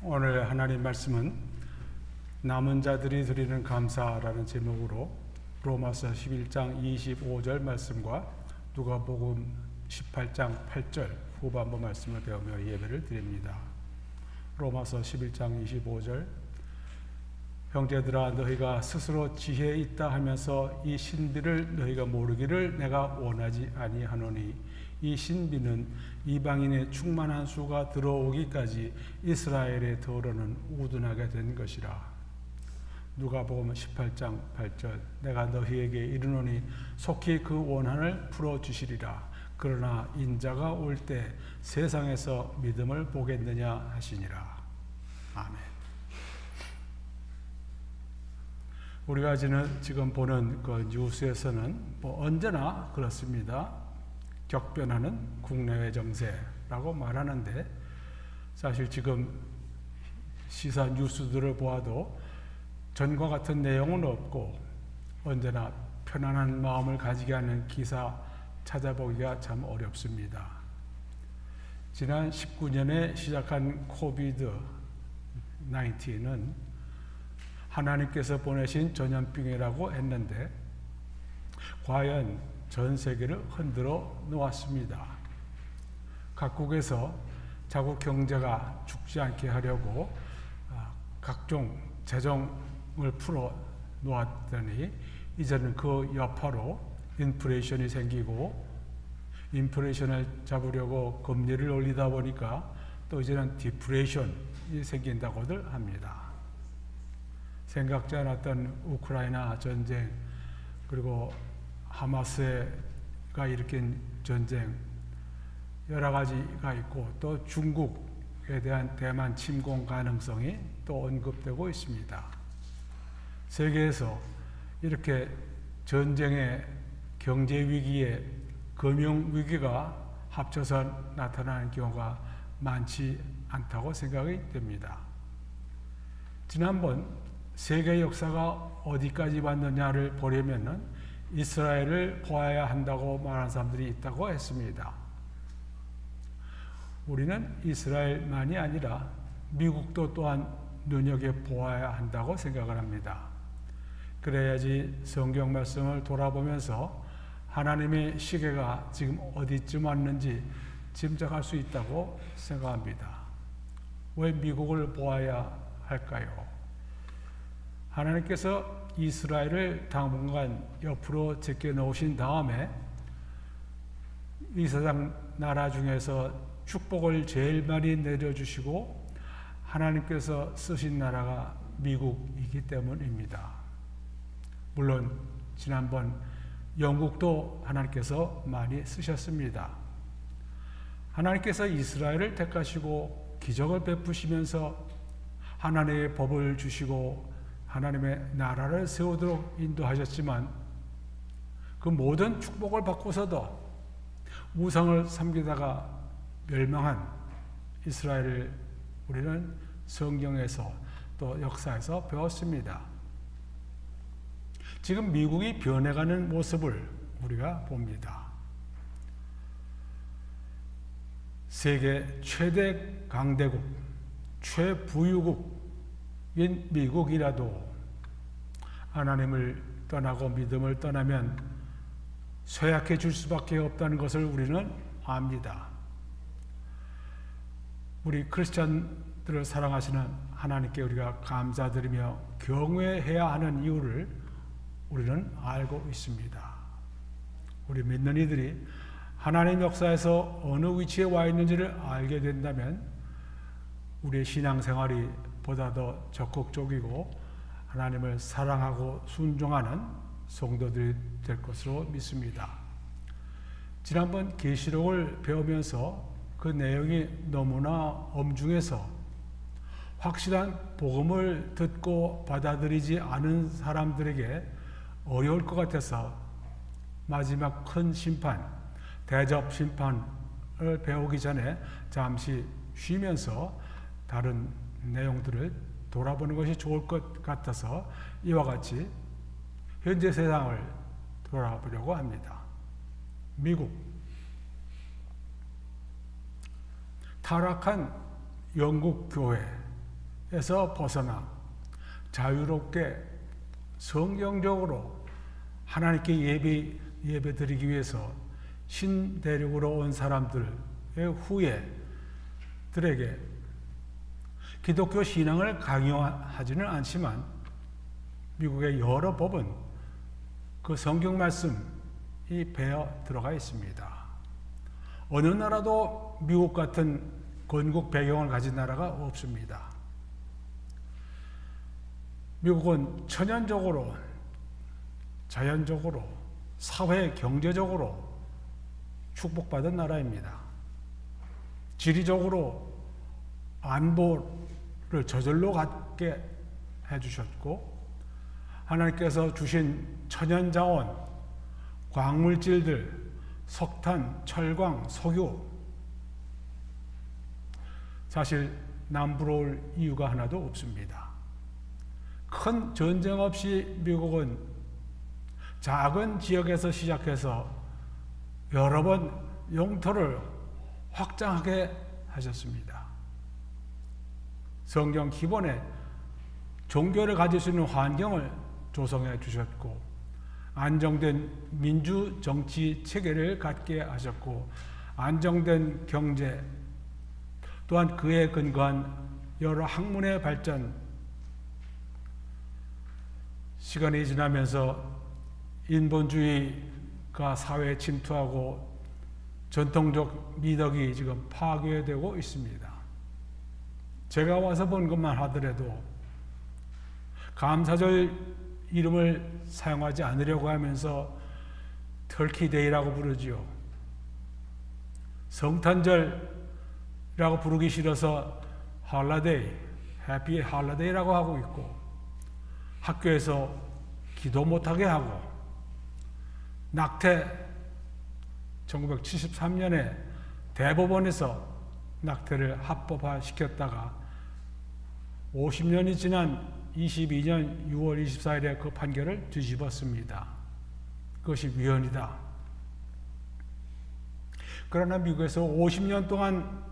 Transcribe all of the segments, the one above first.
오늘 하나님 말씀은 남은 자들이 드리는 감사라는 제목으로 로마서 11장 25절 말씀과 누가복음 18장 8절 후반부 말씀을 배우며 예배를 드립니다. 로마서 11장 25절 형제들아 너희가 스스로 지혜 있다 하면서 이 신비를 너희가 모르기를 내가 원하지 아니하노니 이 신비는 이방인의 충만한 수가 들어오기까지 이스라엘의 더러는 우둔하게 된 것이라. 누가복음 18장 8절 내가 너희에게 이르노니 속히 그 원한을 풀어주시리라. 그러나 인자가 올 때 세상에서 믿음을 보겠느냐 하시니라. 아멘. 우리가 지금 보는 그 뉴스에서는 언제나 그렇습니다. 격변하는 국내외 정세라고 말하는데 사실 지금 시사 뉴스들을 보아도 전과 같은 내용은 없고 언제나 편안한 마음을 가지게 하는 기사 찾아보기가 참 어렵습니다. 지난 19년에 시작한 코비드 19은 하나님께서 보내신 전염병이라고 했는데 과연 전 세계를 흔들어 놓았습니다. 각국에서 자국 경제가 죽지 않게 하려고 각종 재정을 풀어 놓았더니 이제는 그 여파로 인플레이션이 생기고 인플레이션을 잡으려고 금리를 올리다 보니까 또 이제는 디플레이션이 생긴다고들 합니다. 생각지 않았던 우크라이나 전쟁 그리고 하마스가 일으킨 전쟁 여러 가지가 있고 또 중국에 대한 대만 침공 가능성이 또 언급되고 있습니다. 세계에서 이렇게 전쟁에 경제 위기에 금융 위기가 합쳐서 나타나는 경우가 많지 않다고 생각이 됩니다. 지난번 세계 역사가 어디까지 왔느냐를 보려면은 이스라엘을 보아야 한다고 말하는 사람들이 있다고 했습니다. 우리는 이스라엘만이 아니라 미국도 또한 눈여겨보아야 한다고 생각을 합니다. 그래야지 성경 말씀을 돌아보면서 하나님의 시계가 지금 어디쯤 왔는지 짐작할 수 있다고 생각합니다. 왜 미국을 보아야 할까요? 하나님께서 이스라엘을 당분간 옆으로 제껴 놓으신 다음에 이 세상 나라 중에서 축복을 제일 많이 내려주시고 하나님께서 쓰신 나라가 미국이기 때문입니다. 물론 지난번 영국도 하나님께서 많이 쓰셨습니다. 하나님께서 이스라엘을 택하시고 기적을 베푸시면서 하나님의 법을 주시고 하나님의 나라를 세우도록 인도하셨지만 그 모든 축복을 받고서도 우상을 섬기다가 멸망한 이스라엘을 우리는 성경에서 또 역사에서 배웠습니다. 지금 미국이 변해가는 모습을 우리가 봅니다. 세계 최대 강대국, 최부유국 인 미국이라도 하나님을 떠나고 믿음을 떠나면 쇠약해질 수밖에 없다는 것을 우리는 압니다. 우리 크리스천들을 사랑하시는 하나님께 우리가 감사드리며 경외해야 하는 이유를 우리는 알고 있습니다. 우리 믿는 이들이 하나님 역사에서 어느 위치에 와 있는지를 알게 된다면 우리의 신앙생활이 보다 더 적극적이고 하나님을 사랑하고 순종하는 성도들이 될 것으로 믿습니다. 지난번 계시록을 배우면서 그 내용이 너무나 엄중해서 확실한 복음을 듣고 받아들이지 않은 사람들에게 어려울 것 같아서 마지막 큰 심판, 대접 심판을 배우기 전에 잠시 쉬면서 다른 내용들을 돌아보는 것이 좋을 것 같아서 이와 같이 현재 세상을 돌아보려고 합니다. 미국 타락한 영국 교회 에서 벗어나 자유롭게 성경적으로 하나님께 예배드리기 위해서 신대륙으로 온 사람들의 후예들에게 기독교 신앙을 강요하지는 않지만 미국의 여러 법은 그 성경 말씀이 배어 들어가 있습니다. 어느 나라도 미국 같은 건국 배경을 가진 나라가 없습니다. 미국은 천연적으로, 자연적으로, 사회, 경제적으로 축복받은 나라입니다. 지리적으로 안보를 저절로 갖게 해주셨고, 하나님께서 주신 천연자원, 광물질들, 석탄, 철광, 석유, 사실 남부러울 이유가 하나도 없습니다. 큰 전쟁 없이 미국은 작은 지역에서 시작해서 여러 번 영토를 확장하게 하셨습니다. 성경 기본에 종교를 가질 수 있는 환경을 조성해 주셨고, 안정된 민주 정치 체계를 갖게 하셨고, 안정된 경제, 또한 그에 근거한 여러 학문의 발전, 시간이 지나면서 인본주의가 사회에 침투하고 전통적 미덕이 지금 파괴되고 있습니다. 제가 와서 본 것만 하더라도 감사절 이름을 사용하지 않으려고 하면서 터키데이라고 부르지요. 성탄절이라고 부르기 싫어서 홀리데이, 해피 홀리데이라고 하고 있고, 학교에서 기도 못하게 하고, 낙태 1973년에 대법원에서 낙태를 합법화 시켰다가 50년이 지난 22년 6월 24일에 그 판결을 뒤집었습니다. 그것이 위헌이다. 그러나 미국에서 50년 동안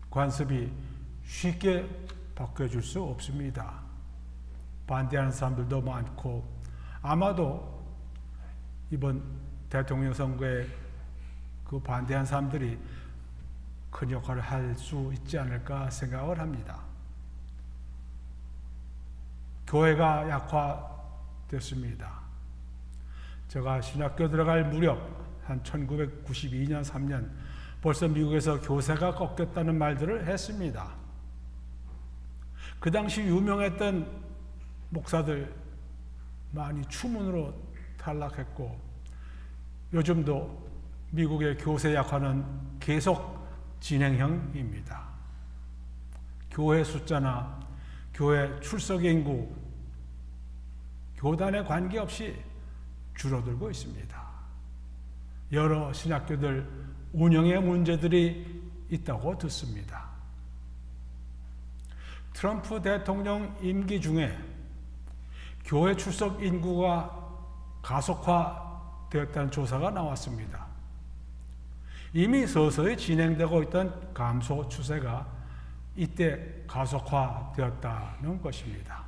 관습이 쉽게 바뀌어줄 수 없습니다. 반대하는 사람들도 많고, 아마도 이번 대통령 선거에 그 반대한 사람들이 큰 역할을 할 수 있지 않을까 생각을 합니다. 교회가 약화됐습니다. 제가 신학교 들어갈 무렵 한 1992년 3년 벌써 미국에서 교세가 꺾였다는 말들을 했습니다. 그 당시 유명했던 목사들 많이 추문으로 탈락했고, 요즘도 미국의 교세 약화는 계속 진행형입니다. 교회 숫자나 교회 출석 인구, 교단에 관계없이 줄어들고 있습니다. 여러 신학교들 운영의 문제들이 있다고 듣습니다. 트럼프 대통령 임기 중에 교회 출석 인구가 가속화되었다는 조사가 나왔습니다. 이미 서서히 진행되고 있던 감소 추세가 이때 가속화되었다는 것입니다.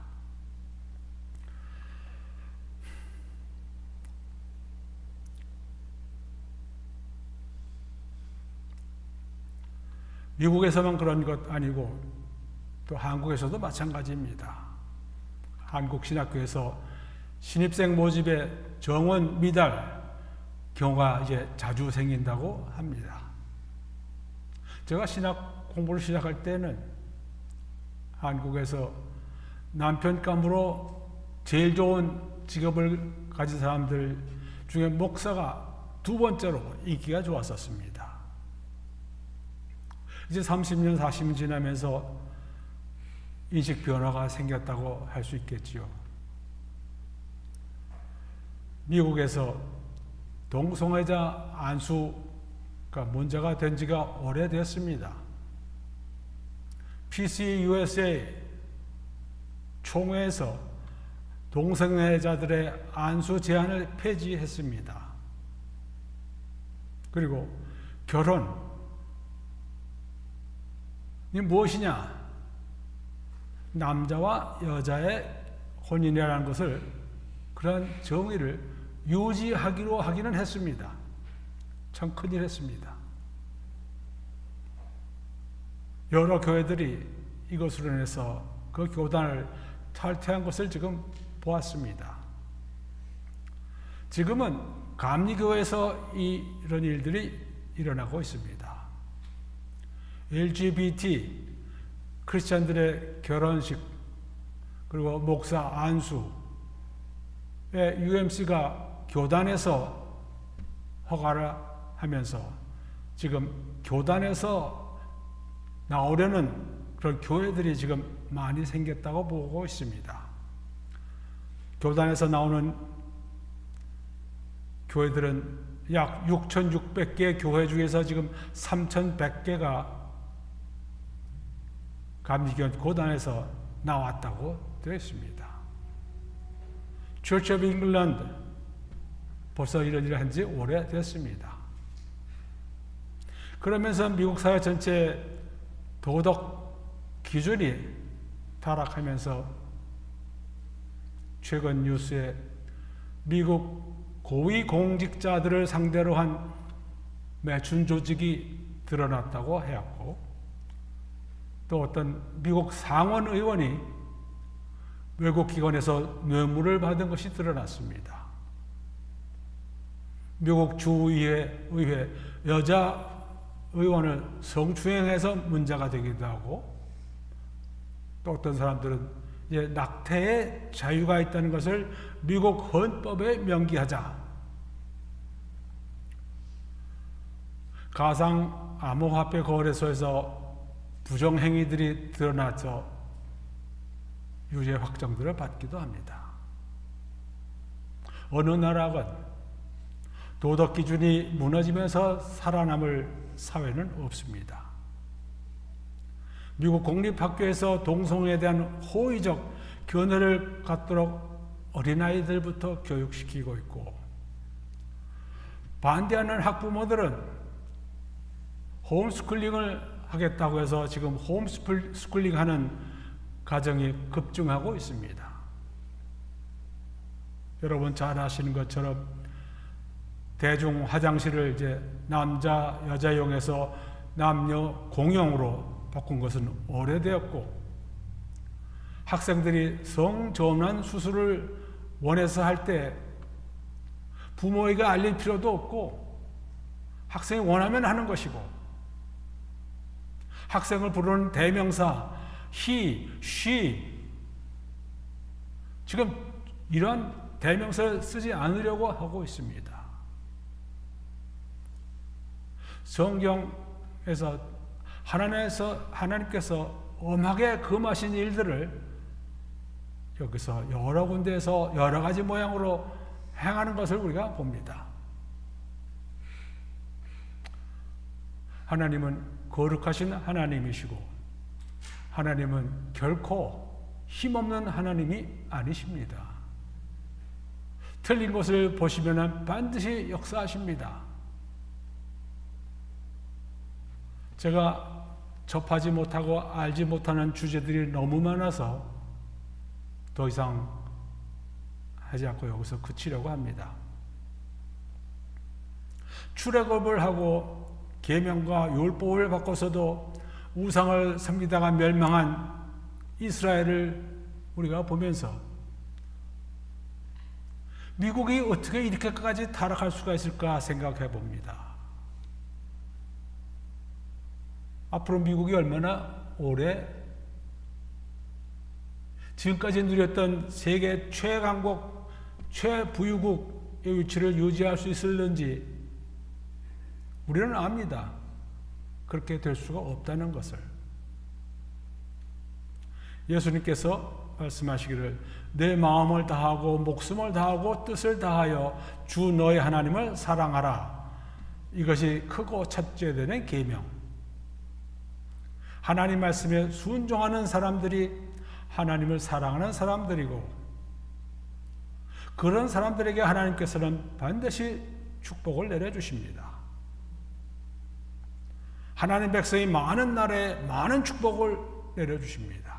미국에서만 그런 것 아니고 또 한국에서도 마찬가지입니다. 한국 신학교에서 신입생 모집에 정원 미달 경우가 이제 자주 생긴다고 합니다. 제가 신학 공부를 시작할 때는 한국에서 남편감으로 제일 좋은 직업을 가진 사람들 중에 목사가 두 번째로 인기가 좋았었습니다. 이제 30년, 40년 지나면서 인식 변화가 생겼다고 할 수 있겠지요. 미국에서 동성애자 안수가 문제가 된 지가 오래됐습니다. PCUSA 총회에서 동성애자들의 안수 제한을 폐지했습니다. 그리고 결혼이 무엇이냐? 남자와 여자의 혼인이라는 것을, 그런 정의를 유지하기로 하기는 했습니다. 참 큰일 했습니다. 여러 교회들이 이것으로 인해서 그 교단을 탈퇴한 것을 지금 보았습니다. 지금은 감리교회에서 이런 일들이 일어나고 있습니다. LGBT 크리스천들의 결혼식, 그리고 목사 안수에 UMC가 교단에서 허가를 하면서 지금 교단에서 나오려는 그런 교회들이 지금 많이 생겼다고 보고 있습니다. 교단에서 나오는 교회들은 약 6,600개 교회 중에서 지금 3,100개가 감리교 교단에서 나왔다고 되어 있습니다. Church of England 벌써 이런 일을 한 지 오래됐습니다. 그러면서 미국 사회 전체 도덕 기준이 타락하면서 최근 뉴스에 미국 고위 공직자들을 상대로 한 매춘 조직이 드러났다고 해왔고, 또 어떤 미국 상원 의원이 외국 기관에서 뇌물을 받은 것이 드러났습니다. 미국 주의회 여자 의원을 성추행해서 문제가 되기도 하고, 또 어떤 사람들은 이제 낙태의 자유가 있다는 것을 미국 헌법에 명기하자, 가상 암호화폐 거래소에서 부정행위들이 드러나서 유죄 확정들을 받기도 합니다. 어느 나라건 도덕 기준이 무너지면서 살아남을 사회는 없습니다. 미국 공립학교에서 동성애에 대한 호의적 견해를 갖도록 어린아이들부터 교육시키고 있고, 반대하는 학부모들은 홈스쿨링을 하겠다고 해서 지금 홈스쿨링 하는 가정이 급증하고 있습니다. 여러분 잘 아시는 것처럼 대중 화장실을 이제 남자, 여자용에서 남녀 공용으로 바꾼 것은 오래되었고, 학생들이 성전환 수술을 원해서 할 때 부모에게 알릴 필요도 없고 학생이 원하면 하는 것이고, 학생을 부르는 대명사 he, she, 지금 이런 대명사를 쓰지 않으려고 하고 있습니다. 성경에서 하나님께서 엄하게 금하신 일들을 여기서 여러 군데에서 여러 가지 모양으로 행하는 것을 우리가 봅니다. 하나님은 거룩하신 하나님이시고, 하나님은 결코 힘없는 하나님이 아니십니다. 틀린 것을 보시면 반드시 역사하십니다. 제가 접하지 못하고 알지 못하는 주제들이 너무 많아서 더 이상 하지 않고 여기서 그치려고 합니다. 출애굽을 하고 계명과 율법을 바꿔서도 우상을 섬기다가 멸망한 이스라엘을 우리가 보면서 미국이 어떻게 이렇게까지 타락할 수가 있을까 생각해 봅니다. 앞으로 미국이 얼마나 오래 지금까지 누렸던 세계 최강국, 최부유국의 위치를 유지할 수 있을는지 우리는 압니다. 그렇게 될 수가 없다는 것을. 예수님께서 말씀하시기를 내 마음을 다하고 목숨을 다하고 뜻을 다하여 주 너의 하나님을 사랑하라. 이것이 크고 첫째 되는 계명. 하나님 말씀에 순종하는 사람들이 하나님을 사랑하는 사람들이고, 그런 사람들에게 하나님께서는 반드시 축복을 내려주십니다. 하나님 백성이 많은 날에 많은 축복을 내려주십니다.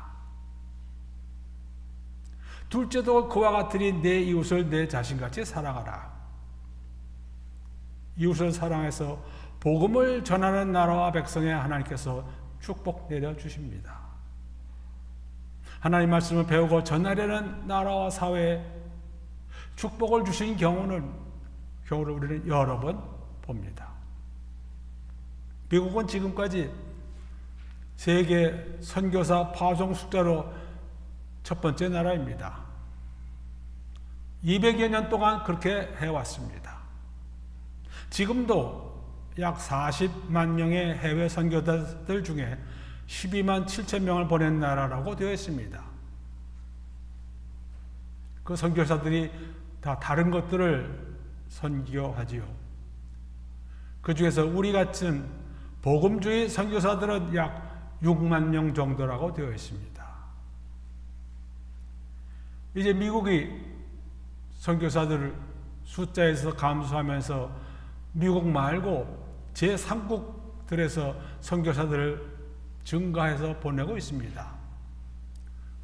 둘째도 그와 같으니 내 이웃을 내 자신같이 사랑하라. 이웃을 사랑해서 복음을 전하는 나라와 백성에 하나님께서 축복 내려주십니다. 하나님 말씀을 배우고 전하려는 나라와 사회에 축복을 주신 경우를 우리는 여러 번 봅니다. 미국은 지금까지 세계 선교사 파송 숫자로 첫 번째 나라입니다. 200여 년 동안 그렇게 해왔습니다. 지금도 약 40만 명의 해외 선교사들 중에 12만 7천 명을 보낸 나라라고 되어 있습니다. 그 선교사들이 다 다른 것들을 선교하지요. 그 중에서 우리 같은 복음주의 선교사들은 약 6만 명 정도라고 되어 있습니다. 이제 미국이 선교사들 숫자에서 감소하면서 미국 말고 제3국들에서 선교사들을 증가해서 보내고 있습니다.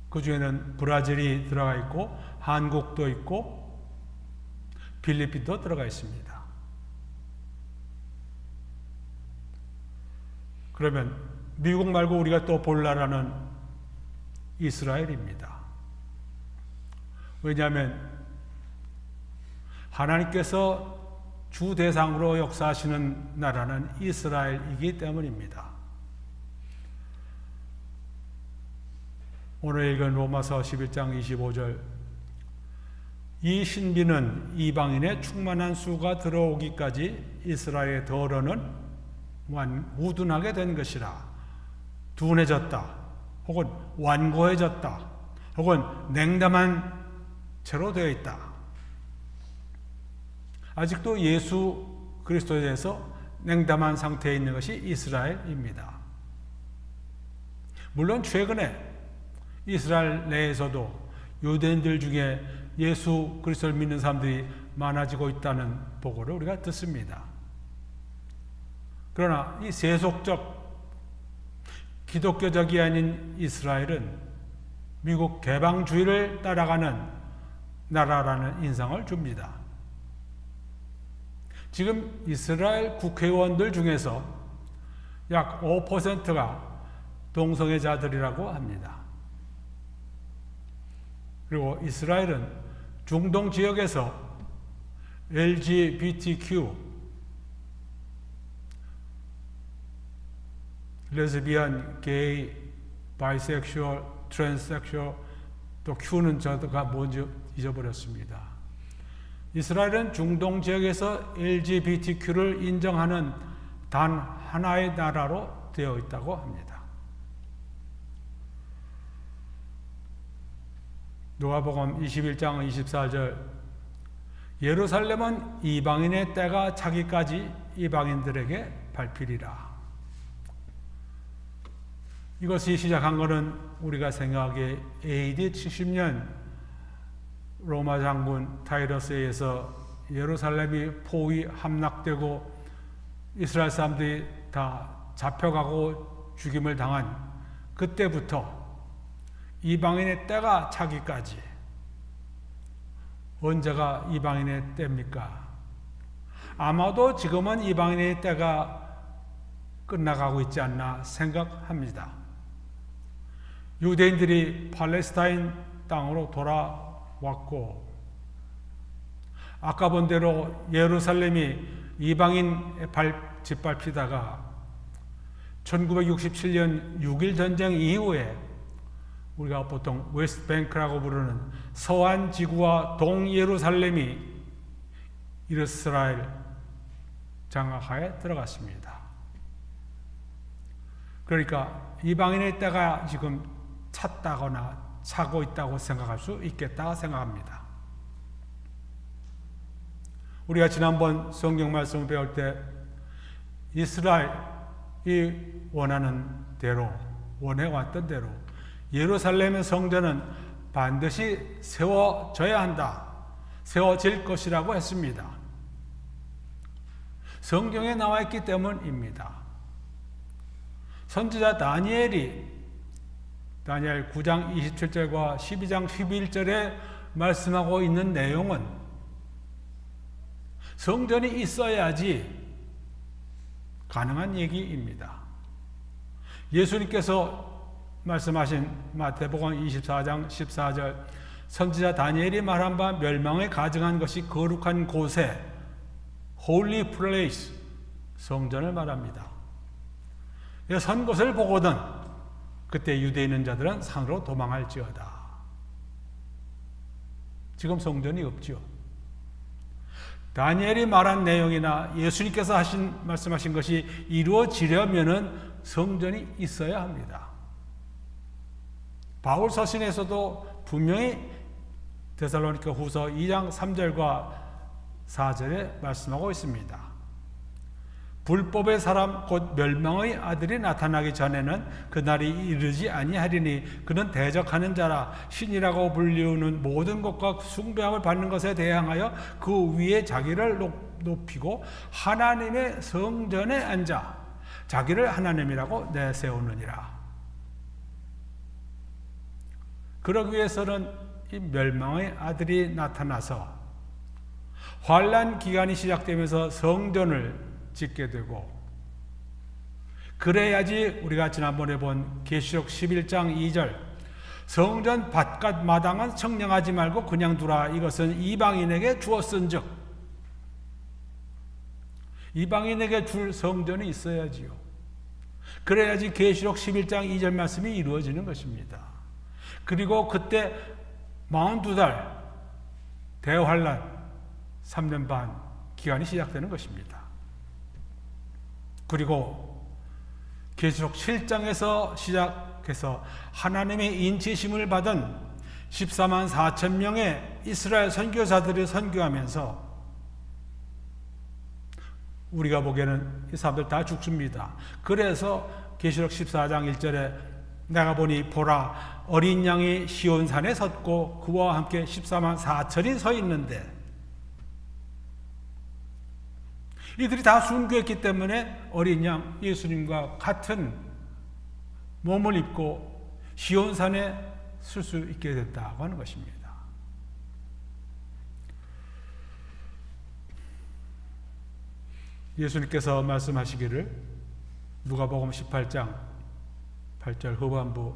그 중에는 브라질이 들어가 있고 한국도 있고 필리핀도 들어가 있습니다. 그러면 미국 말고 우리가 또 볼 나라는 이스라엘입니다. 왜냐하면 하나님께서 주 대상으로 역사하시는 나라는 이스라엘이기 때문입니다. 오늘 읽은 로마서 11장 25절, 이 신비는 이방인의 충만한 수가 들어오기까지 이스라엘의 더러는 우둔하게 된 것이라. 둔해졌다, 혹은 완고해졌다, 혹은 냉담한 채로 되어 있다. 아직도 예수 그리스도에 대해서 냉담한 상태에 있는 것이 이스라엘입니다. 물론 최근에 이스라엘 내에서도 유대인들 중에 예수 그리스도를 믿는 사람들이 많아지고 있다는 보고를 우리가 듣습니다. 그러나 이 세속적 기독교적이 아닌 이스라엘은 미국 개방주의를 따라가는 나라라는 인상을 줍니다. 지금 이스라엘 국회의원들 중에서 약 5%가 동성애자들이라고 합니다. 그리고 이스라엘은 중동 지역에서 LGBTQ, 레즈비언, 게이, 바이섹슈얼, 트랜스섹슈얼, 또 Q는 저가 뭔지 잊어버렸습니다. 이스라엘은 중동 지역에서 LGBTQ를 인정하는 단 하나의 나라로 되어 있다고 합니다. 누가복음 21장 24절, 예루살렘은 이방인의 때가 차기까지 이방인들에게 밟히리라. 이것이 시작한 것은 우리가 생각하기에 AD 70년 로마 장군 타이러스에 의해서 예루살렘이 포위 함락되고 이스라엘 사람들이 다 잡혀가고 죽임을 당한 그때부터 이방인의 때가 차기까지. 언제가 이방인의 때입니까? 아마도 지금은 이방인의 때가 끝나가고 있지 않나 생각합니다. 유대인들이 팔레스타인 땅으로 돌아왔고, 아까 본 대로 예루살렘이 이방인에 짓밟히다가 1967년 6.1 전쟁 이후에 우리가 보통 웨스트뱅크라고 부르는 서안 지구와 동예루살렘이 이스라엘 장악하에 들어갔습니다. 그러니까 이방인의 때가 지금 찼다거나 차고 있다고 생각할 수 있겠다 생각합니다. 우리가 지난번 성경 말씀을 배울 때 이스라엘이 원하는 대로, 원해왔던 대로 예루살렘의 성전은 반드시 세워져야 한다, 세워질 것이라고 했습니다. 성경에 나와 있기 때문입니다. 선지자 다니엘이 다니엘 9장 27절과 12장 11절에 말씀하고 있는 내용은 성전이 있어야지 가능한 얘기입니다. 예수님께서 말씀하신 마태복음 24장 14절 선지자 다니엘이 말한 바 멸망에 가증한 것이 거룩한 곳에 Holy Place 성전을 말합니다. 선 것을 보거든 그때 유대에 있는 자들은 산으로 도망할지어다. 지금 성전이 없죠. 다니엘이 말한 내용이나 예수님께서 말씀하신 것이 이루어지려면은 성전이 있어야 합니다. 바울 서신에서도 분명히 데살로니가 후서 2장 3절과 4절에 말씀하고 있습니다. 불법의 사람 곧 멸망의 아들이 나타나기 전에는 그날이 이르지 아니하리니 그는 대적하는 자라 신이라고 불리우는 모든 것과 숭배함을 받는 것에 대항하여 그 위에 자기를 높이고 하나님의 성전에 앉아 자기를 하나님이라고 내세우느니라. 그러기 위해서는 이 멸망의 아들이 나타나서 환난 기간이 시작되면서 성전을 짓게 되고 그래야지 우리가 지난번에 본 계시록 11장 2절 성전 바깥 마당은 청량하지 말고 그냥 두라 이것은 이방인에게 주었은즉 이방인에게 줄 성전이 있어야지요. 그래야지 계시록 11장 2절 말씀이 이루어지는 것입니다. 그리고 그때 42달 대환란 3년 반 기간이 시작되는 것입니다. 그리고 계시록 7장에서 시작해서 하나님의 인치심을 받은 14만 4천 명의 이스라엘 선교사들이 선교하면서 우리가 보기에는 이 사람들 다 죽습니다. 그래서 계시록 14장 1절에 내가 보니 보라 어린 양이 시온산에 섰고 그와 함께 14만 4천이 서 있는데 이들이 다 순교했기 때문에 어린 양 예수님과 같은 몸을 입고 시온산에 쓸 수 있게 됐다고 하는 것입니다. 예수님께서 말씀하시기를 누가복음 18장 8절 후반부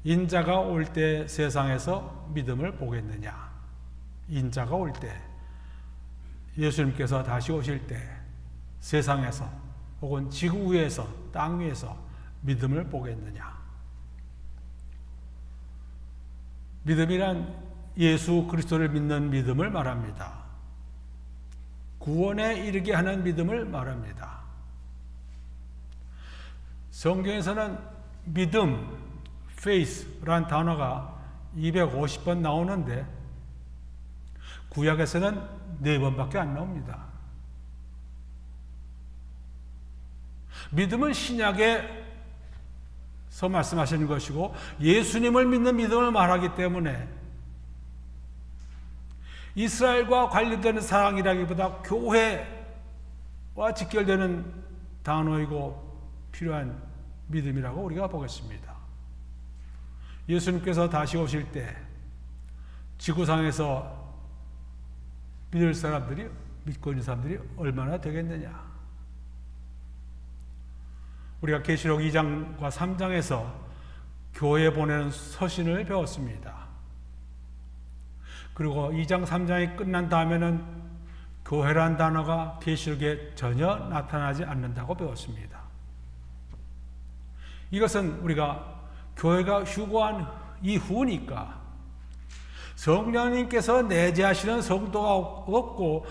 인자가 올 때 세상에서 믿음을 보겠느냐. 인자가 올 때 예수님께서 다시 오실 때 세상에서 혹은 지구 위에서 땅 위에서 믿음을 보겠느냐. 믿음이란 예수 그리스도를 믿는 믿음을 말합니다. 구원에 이르게 하는 믿음을 말합니다. 성경에서는 믿음, faith라는 단어가 250번 나오는데 구약에서는 4번밖에 안 나옵니다. 믿음은 신약에서 말씀하시는 것이고 예수님을 믿는 믿음을 말하기 때문에 이스라엘과 관련되는 사랑이라기보다 교회와 직결되는 단어이고 필요한 믿음이라고 우리가 보겠습니다. 예수님께서 다시 오실 때 지구상에서 믿을 사람들이 믿고 있는 사람들이 얼마나 되겠느냐. 우리가 계시록 2장과 3장에서 교회에 보내는 서신을 배웠습니다. 그리고 2장 3장이 끝난 다음에는 교회란 단어가 계시록에 전혀 나타나지 않는다고 배웠습니다. 이것은 우리가 교회가 휴거한 이후니까 성령님께서 내재하시는 성도가 없고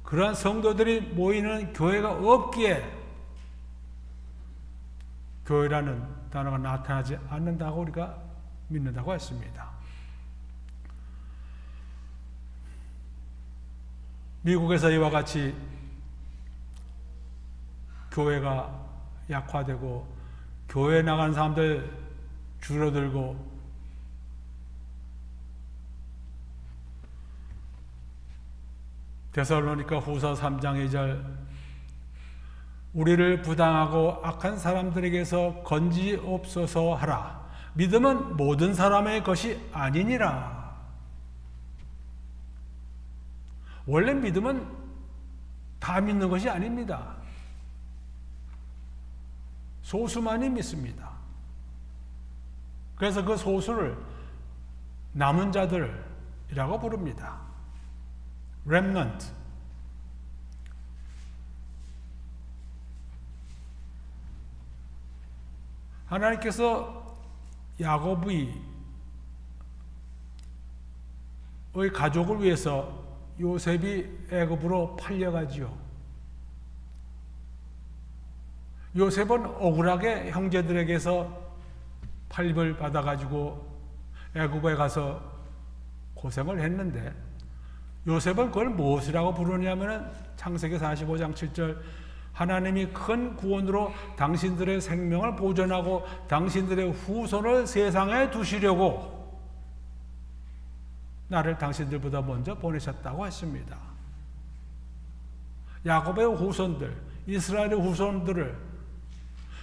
그러한 성도들이 모이는 교회가 없기에 교회라는 단어가 나타나지 않는다고 우리가 믿는다고 했습니다. 미국에서 이와 같이 교회가 약화되고 교회에 나간 사람들 줄어들고 데살로니가 후서 3장 2절 우리를 부당하고 악한 사람들에게서 건지옵소서 하라. 믿음은 모든 사람의 것이 아니니라. 원래 믿음은 다 믿는 것이 아닙니다. 소수만이 믿습니다. 그래서 그 소수를 남은 자들이라고 부릅니다. remnant. 하나님께서 야곱의 가족을 위해서 요셉이 애굽으로 팔려가지요. 요셉은 억울하게 형제들에게서 팔림을 받아가지고 애굽에 가서 고생을 했는데, 요셉은 그걸 무엇이라고 부르냐면 창세기 45장 7절, 하나님이 큰 구원으로 당신들의 생명을 보존하고 당신들의 후손을 세상에 두시려고 나를 당신들보다 먼저 보내셨다고 했습니다. 야곱의 후손들, 이스라엘의 후손들을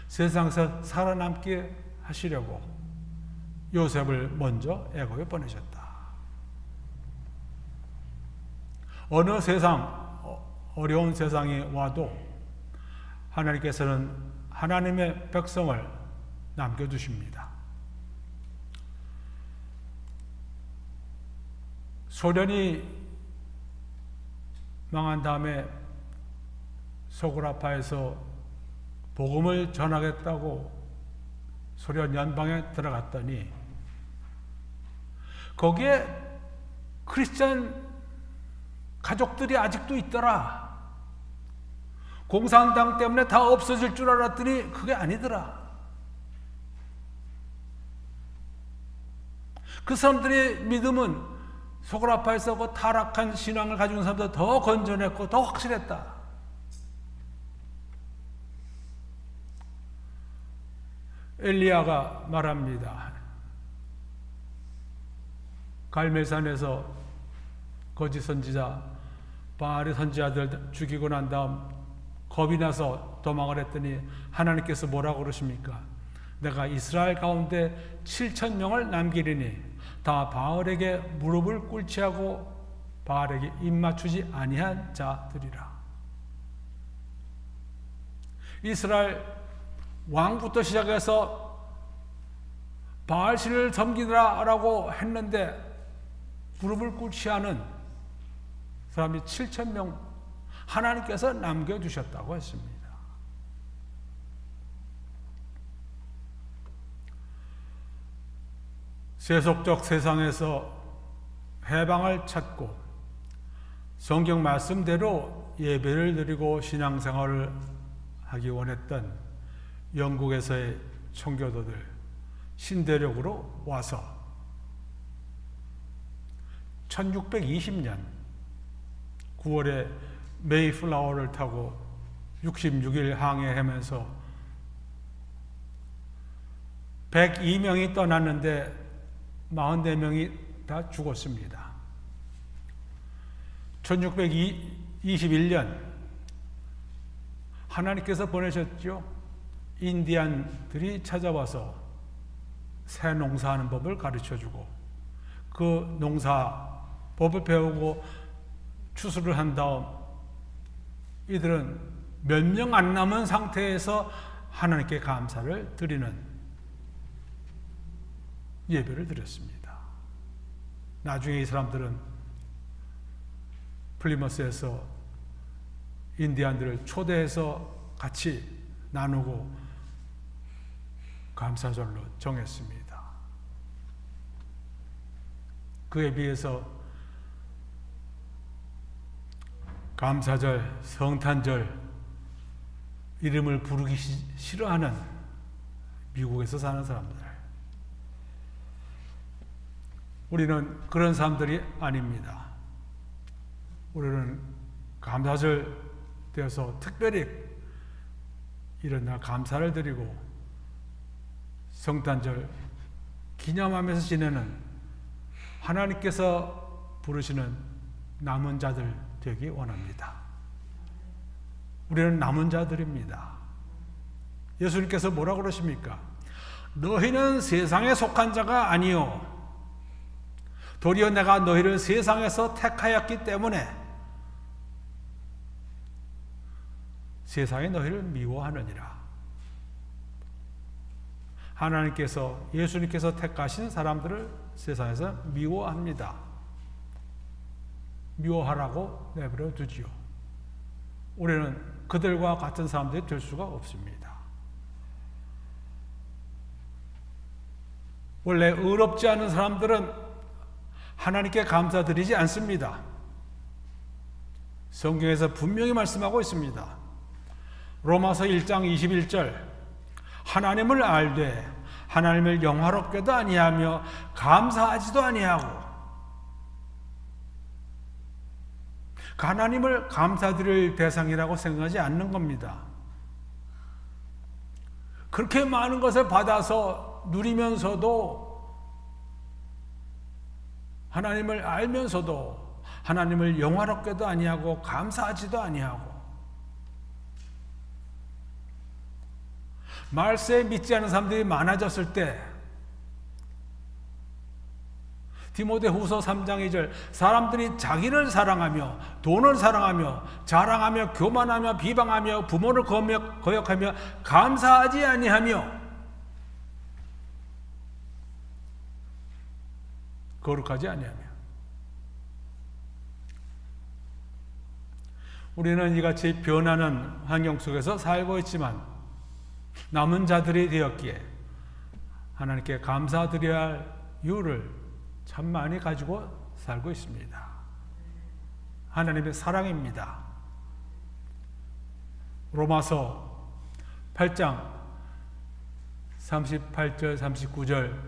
세상에서 살아남게 하시려고 요셉을 먼저 애굽에 보내셨다. 어느 세상, 어려운 세상이 와도 하나님께서는 하나님의 백성을 남겨두십니다. 소련이 망한 다음에 소그라파에서 복음을 전하겠다고 소련 연방에 들어갔더니 거기에 크리스천 가족들이 아직도 있더라. 공산당 때문에 다 없어질 줄 알았더니 그게 아니더라. 그 사람들의 믿음은 소그라파에서 그 타락한 신앙을 가지고 있는 사람보다 더 건전했고 더 확실했다. 엘리야가 말합니다. 갈멜산에서 거짓 선지자 바알의 선지자들 죽이고 난 다음 겁이 나서 도망을 했더니 하나님께서 뭐라고 그러십니까? 내가 이스라엘 가운데 7,000명을 남기리니 다 바알에게 무릎을 꿇지하고 바알에게 입맞추지 아니한 자들이라. 이스라엘 왕부터 시작해서 바알신을 섬기라라고 했는데 무릎을 꿇지 않은 사람이 7,000명 하나님께서 남겨두셨다고 했습니다. 세속적 세상에서 해방을 찾고 성경 말씀대로 예배를 드리고 신앙생활을 하기 원했던 영국에서의 청교도들 신대륙으로 와서 1620년 9월에 메이플라워를 타고 66일 항해하면서 102명이 떠났는데 44명이 다 죽었습니다. 1621년 하나님께서 보내셨죠. 인디안들이 찾아와서 새 농사하는 법을 가르쳐주고 그 농사법을 배우고 추수를 한 다음 이들은 몇 명 안 남은 상태에서 하나님께 감사를 드리는 예배를 드렸습니다. 나중에 이 사람들은 플리머스에서 인디안들을 초대해서 같이 나누고 감사절로 정했습니다. 그에 비해서 감사절, 성탄절 이름을 부르기 싫어하는 미국에서 사는 사람들, 우리는 그런 사람들이 아닙니다. 우리는 감사절 되어서 특별히 이런 날 감사를 드리고 성탄절 기념하면서 지내는 하나님께서 부르시는 남은 자들 되기 원합니다. 우리는 남은 자들입니다. 예수님께서 뭐라고 그러십니까? 너희는 세상에 속한 자가 아니요 도리어 내가 너희를 세상에서 택하였기 때문에 세상이 너희를 미워하느니라. 하나님께서 예수님께서 택하신 사람들을 세상에서 미워합니다. 미워하라고 내버려 두지요. 우리는 그들과 같은 사람들이 될 수가 없습니다. 원래 의롭지 않은 사람들은 하나님께 감사드리지 않습니다. 성경에서 분명히 말씀하고 있습니다. 로마서 1장 21절 하나님을 알되 하나님을 영화롭게도 아니하며 감사하지도 아니하고 하나님을 감사드릴 대상이라고 생각하지 않는 겁니다. 그렇게 많은 것을 받아서 누리면서도 하나님을 알면서도 하나님을 영화롭게도 아니하고 감사하지도 아니하고 말세에 믿지 않은 사람들이 많아졌을 때 디모데후서 3장 2절 사람들이 자기를 사랑하며 돈을 사랑하며 자랑하며 교만하며 비방하며 부모를 거역하며 감사하지 아니하며 거룩하지 아니하며 우리는 이같이 변하는 환경 속에서 살고 있지만 남은 자들이 되었기에 하나님께 감사드려야 할 이유를 참 많이 가지고 살고 있습니다. 하나님의 사랑입니다. 로마서 8장 38절 39절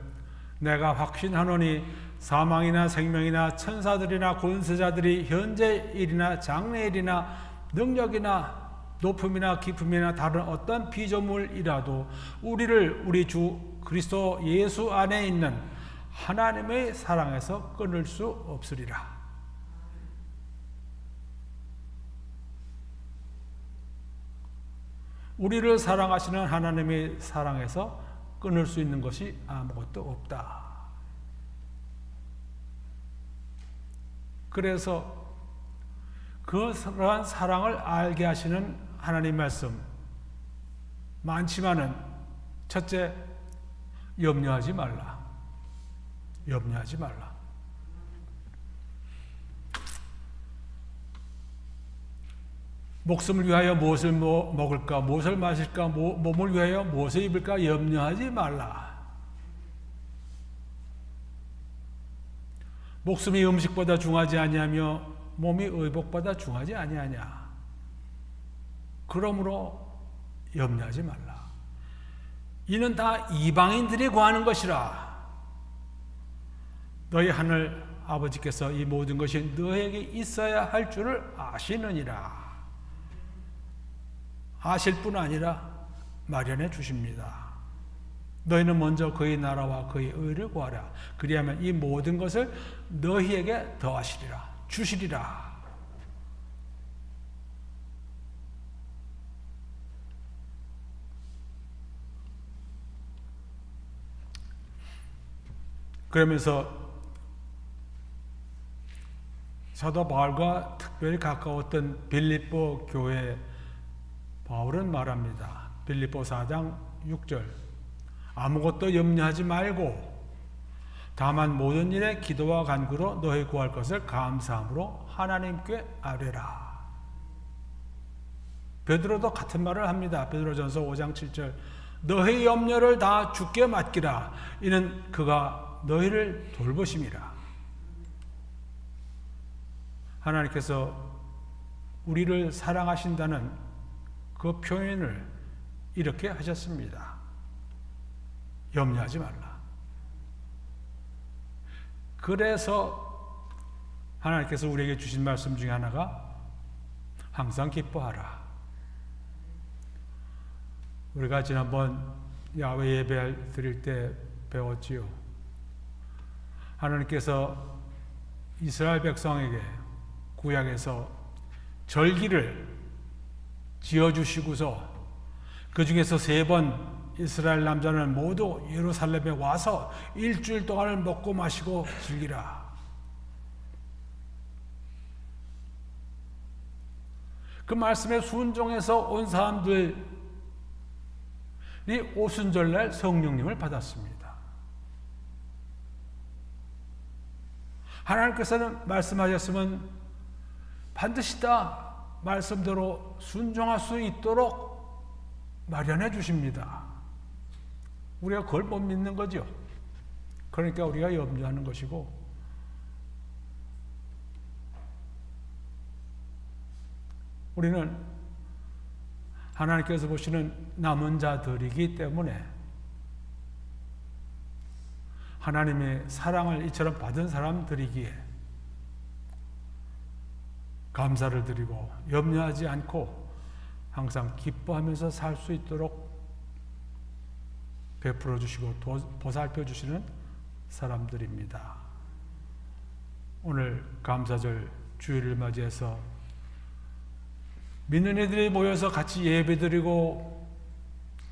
내가 확신하노니 사망이나 생명이나 천사들이나 권세자들이 현재 일이나 장래 일이나 능력이나 높음이나 깊음이나 다른 어떤 피조물이라도 우리를 우리 주 그리스도 예수 안에 있는 하나님의 사랑에서 끊을 수 없으리라. 우리를 사랑하시는 하나님의 사랑에서 끊을 수 있는 것이 아무것도 없다. 그래서 그러한 사랑을 알게 하시는 하나님 말씀 많지만은 첫째, 염려하지 말라. 염려하지 말라. 목숨을 위하여 무엇을 먹을까, 무엇을 마실까, 몸을 위하여 무엇을 입을까 염려하지 말라. 목숨이 음식보다 중하지 아니하며 몸이 의복보다 중하지 아니하냐. 그러므로 염려하지 말라. 이는 다 이방인들이 구하는 것이라. 너희 하늘 아버지께서 이 모든 것이 너에게 있어야 할 줄을 아시느니라. 아실 뿐 아니라 마련해 주십니다. 너희는 먼저 그의 나라와 그의 의를 구하라. 그리하면 이 모든 것을 너희에게 더하시리라. 주시리라. 그러면서 사도 바울과 특별히 가까웠던 빌립보 교회 바울은 말합니다. 빌립보 4장 6절 아무것도 염려하지 말고 다만 모든 일에 기도와 간구로 너희 구할 것을 감사함으로 하나님께 아뢰라. 베드로도 같은 말을 합니다. 베드로전서 5장 7절 너희 염려를 다 주께 맡기라. 이는 그가 너희를 돌보심이라. 하나님께서 우리를 사랑하신다는 그 표현을 이렇게 하셨습니다. 염려하지 말라. 그래서 하나님께서 우리에게 주신 말씀 중에 하나가 항상 기뻐하라. 우리가 지난번 야외 예배 드릴 때 배웠지요. 하나님께서 이스라엘 백성에게 구약에서 절기를 지어주시고서 그 중에서 3번 이스라엘 남자는 모두 예루살렘에 와서 일주일 동안을 먹고 마시고 즐기라. 그 말씀에 순종해서 온 사람들이 오순절날 성령님을 받았습니다. 하나님께서는 말씀하셨으면 반드시 다 말씀대로 순종할 수 있도록 마련해 주십니다. 우리가 그걸 못 믿는 거죠. 그러니까 우리가 염려하는 것이고, 우리는 하나님께서 보시는 남은 자들이기 때문에 하나님의 사랑을 이처럼 받은 사람들이기에 감사를 드리고 염려하지 않고 항상 기뻐하면서 살 수 있도록 베풀어 주시고 보살펴 주시는 사람들입니다. 오늘 감사절 주일을 맞이해서 믿는 이들이 모여서 같이 예배드리고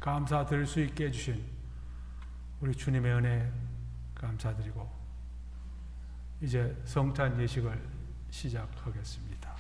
감사드릴 수 있게 해주신 우리 주님의 은혜 감사드리고 이제 성찬 예식을 시작하겠습니다.